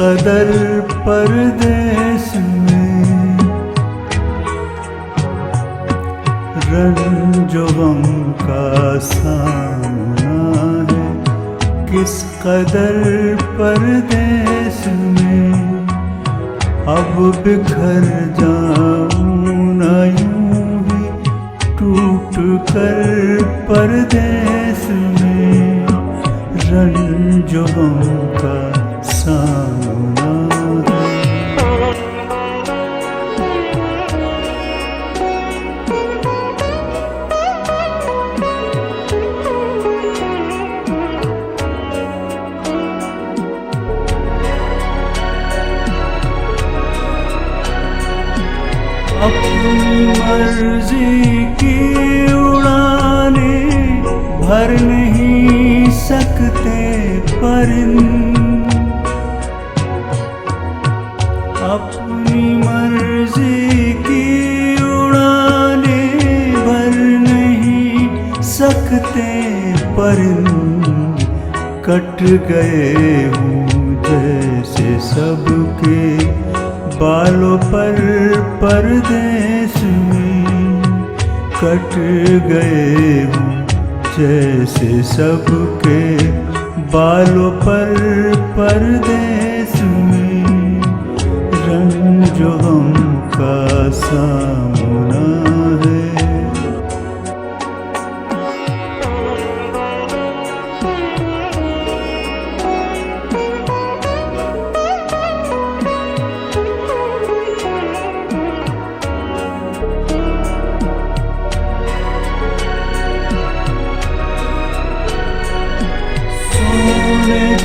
कदर परदेस में रंजो गम का सामना है, किस कदर परदेस में अब बिखर जाऊं न यूं ही टूट कर परदेस में रंजो गम का सामना है। अपनी मर्जी की उड़ाने भर नहीं सकते परिंद, अपनी मर्जी की उड़ाने भर नहीं सकते परिंद। कट गए हूँ जैसे सबके बालों पर परदेस में, कट गए हूँ जैसे सबके बालों पर परदेस में रंजो गम का सामना है।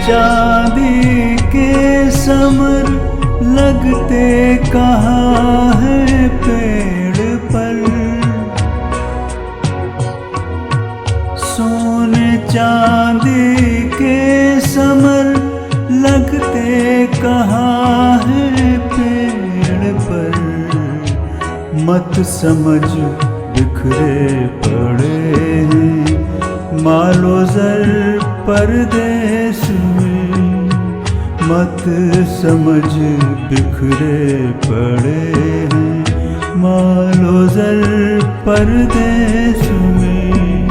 चांदी के समर लगते कहाँ है पेड़ पर, सोने चांदी के समर लगते कहाँ है पेड़ पर। मत समझ बिखरे पड़े हैं मालो ज़र परदेस में, मत समझ बिखरे पड़े हैं मालो ज़र परदेस में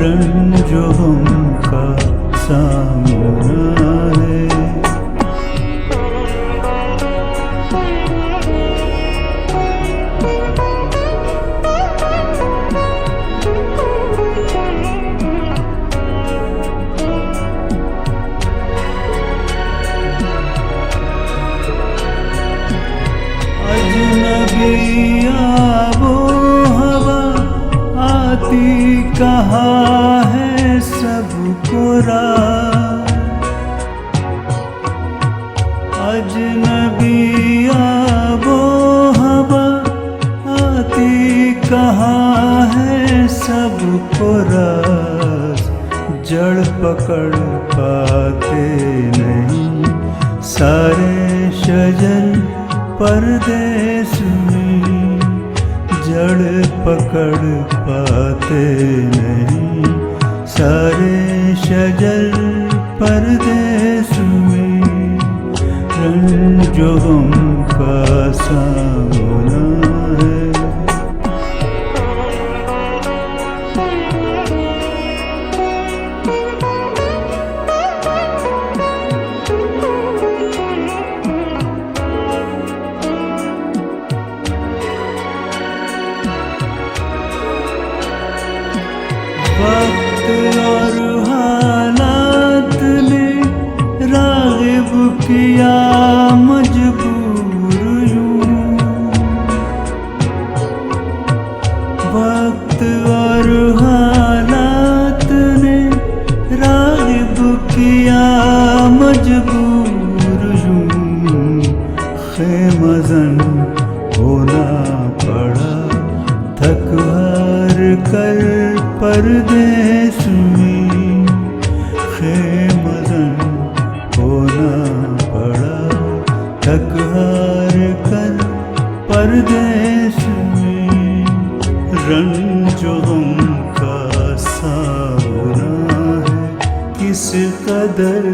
रंजो गम का सामना है। आबो हवा आती कहाँ है सबको राह, अजनबी आबो हवा आती कहाँ है सबको राह। जड़ पकड़ पाते नहीं सारे शजर परदेस में, जड़ पकड़ पाते नहीं सारे शजर परदेस में रंजो गम का सामना है। वक्त और हालात ने राग़िब किया मजबूर यूं, वक्त और हालात ने राग़िब किया मजबूर यूं। ख़ैमज़न होना पड़ा थक हार कर परदेस में, ख़ैमज़न होना पड़ा थक हार कर परदेस में रंजो गम का सामना है। किस कदर